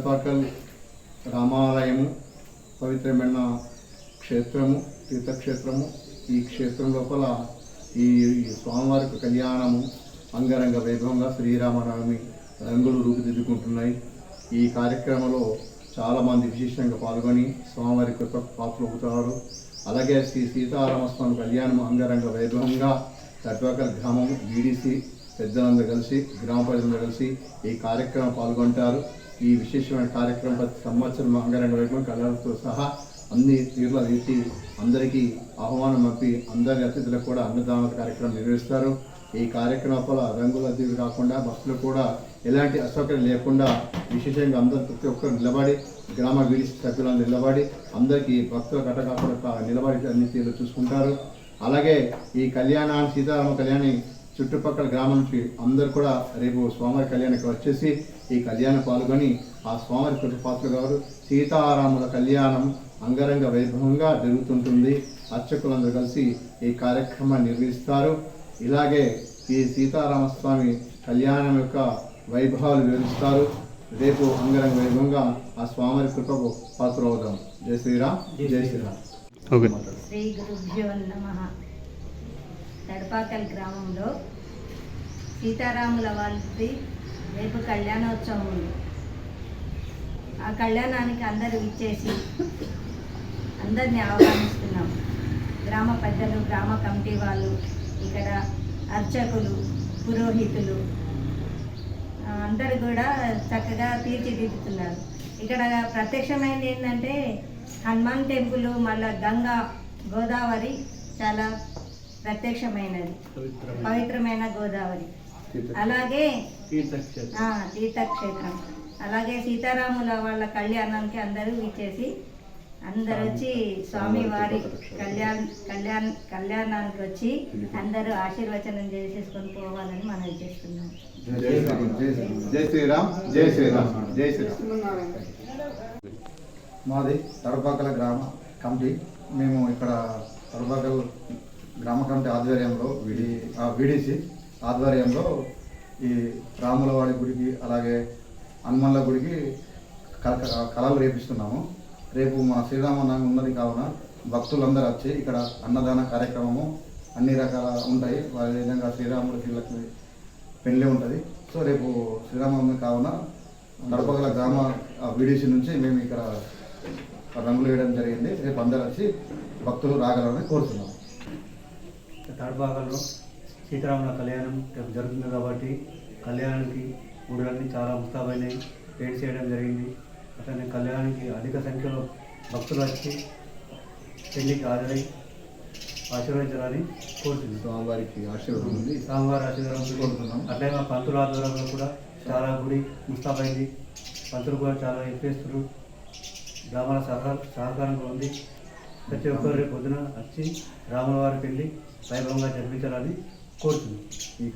తడపాకల్ రామాలయము పవిత్రమైన క్షేత్రము, తీర్థక్షేత్రము. ఈ క్షేత్రం లోపల ఈ స్వామివారికి కళ్యాణము అంగరంగ వైభవంగా శ్రీరామనవమి రంగులు రూపుదిద్దుకుంటున్నాయి. ఈ కార్యక్రమంలో చాలామంది విశేషంగా పాల్గొని స్వామివారి కృప పాత్రలవుతారు. అలాగే శ్రీ సీతారామస్వామి కళ్యాణం అంగరంగ వైభవంగా తడపాకల్ గ్రామం వీడిసి పెద్దలందరూ కలిసి, గ్రామ ప్రజలందరూ కలిసి ఈ కార్యక్రమం పాల్గొంటారు. ఈ విశేషమైన కార్యక్రమం ప్రతి సంవత్సరం అంగరంగ వైభవం కళలతో సహా అన్ని తీర్ల తీసి అందరికీ ఆహ్వానం పంపి అందరి అతిథులకు కూడా అన్నదాన కార్యక్రమం నిర్వహిస్తారు. ఈ కార్యక్రమం రంగుల అతిథులు కాకుండా భక్తులు కూడా ఎలాంటి అసౌకర్యం లేకుండా విశేషంగా అందరూ ప్రతి ఒక్కరు నిలబడి, గ్రామ వీడి సభ్యులందరూ నిలబడి అందరికీ భక్తుల కట్ట కాకుండా నిలబడి అన్ని తీర్లు చూసుకుంటారు. అలాగే ఈ కళ్యాణాన్ని, సీతారామ కళ్యాణి చుట్టుపక్కల గ్రామం నుంచి అందరూ కూడా రేపు స్వామివారి కళ్యాణానికి వచ్చేసి ఈ కళ్యాణం పాల్గొని ఆ స్వామివారి కృపపాత్రులు గారు సీతారాముల కళ్యాణం అంగరంగ వైభవంగా జరుగుతుంటుంది. అర్చకులందరూ కలిసి ఈ కార్యక్రమాన్ని నిర్వహిస్తారు. ఇలాగే ఈ సీతారామస్వామి కళ్యాణం యొక్క వైభవాలు వివరిస్తారు. రేపు అంగరంగ వైభవంగా ఆ స్వామివారి కృపకు పాత్ర అవుదాం. జై శ్రీరామ్, జై శ్రీరామ్. శ్రీ గురుభ్యో నమః. తడపాకల్ గ్రామంలో సీతారాముల వారి రేపు కళ్యాణోత్సవం ఉంది. ఆ కళ్యాణానికి అందరూ ఇచ్చేసి అందరినీ ఆహ్వానిస్తున్నాం. గ్రామ పెద్దలు, గ్రామ కమిటీ వాళ్ళు, ఇక్కడ అర్చకులు, పురోహితులు అందరూ కూడా చక్కగా తీర్చిదిద్దుతున్నారు. ఇక్కడ ప్రత్యక్షమైనది ఏంటంటే హనుమాన్ టెంపుల్, మళ్ళా గంగా, గోదావరి చాలా ప్రత్యక్షమైనది, పవిత్రమైన గోదావరి. అలాగే తీర్థక్షేత్రం. అలాగే సీతారాముల వాళ్ళ కళ్యాణానికి అందరూ ఇచ్చేసి అందరూ వచ్చి స్వామివారి కళ్యాణానికి వచ్చి అందరూ ఆశీర్వచనం చేసేసుకొని పోవాలని మనం చేస్తున్నాం. జై శ్రీరామ్, జై శ్రీరామ్, జై శ్రీరామ్. మాది తడపాకల గ్రామ కమిటీ. మేము ఇక్కడ తడపాకల్ గ్రామ కమిటీ ఆధ్వర్యంలో వీడిసి ఆధ్వర్యంలో ఈ రాములవాడి గుడికి, అలాగే హనుమన్ల గుడికి కళలు రేపిస్తున్నాము. రేపు మా శ్రీరామనవమి ఉన్నది కావున భక్తులందరూ వచ్చి ఇక్కడ అన్నదాన కార్యక్రమము అన్ని రకాల ఉంటాయి. వారి విధంగా శ్రీరాముడికి వీళ్ళకి పెళ్ళి ఉంటుంది. సో రేపు శ్రీరామనవమి కావున తడపగల గ్రామ వీడిసి నుంచి మేము ఇక్కడ రంగులు వేయడం జరిగింది. రేపు అందరూ వచ్చి భక్తులు రాగలరని కోరుతున్నాం. తడపాకల్లో సీతారాముల కళ్యాణం రేపు జరుగుతుంది కాబట్టి కళ్యాణానికి గుడులన్నీ చాలా ముస్తాబైనాయి, పెయింట్ చేయడం జరిగింది. అట్లనే కళ్యాణానికి అధిక సంఖ్యలో భక్తులు వచ్చి పెళ్లికి హాజరై ఆశీర్వదించాలని కోరుతున్నాం. స్వామివారికి ఆశీర్వాదం ఉంది, స్వామివారి ఆశీర్వాదం కోరుతున్నాం. అట్లే మా పంతుల ఆధ్వర్యంలో కూడా చాలా గుడి ముస్తాబైంది. పంతులు కూడా చాలా ఎప్పేస్తున్నారు. గ్రామాల సహకారంగా ఉంది. ప్రతి ఒక్కరు రేపు పొద్దున వచ్చి రాముల వారి పెళ్లి వైభవంగా జరిపించాలని కోరుతున్నాం. ఈ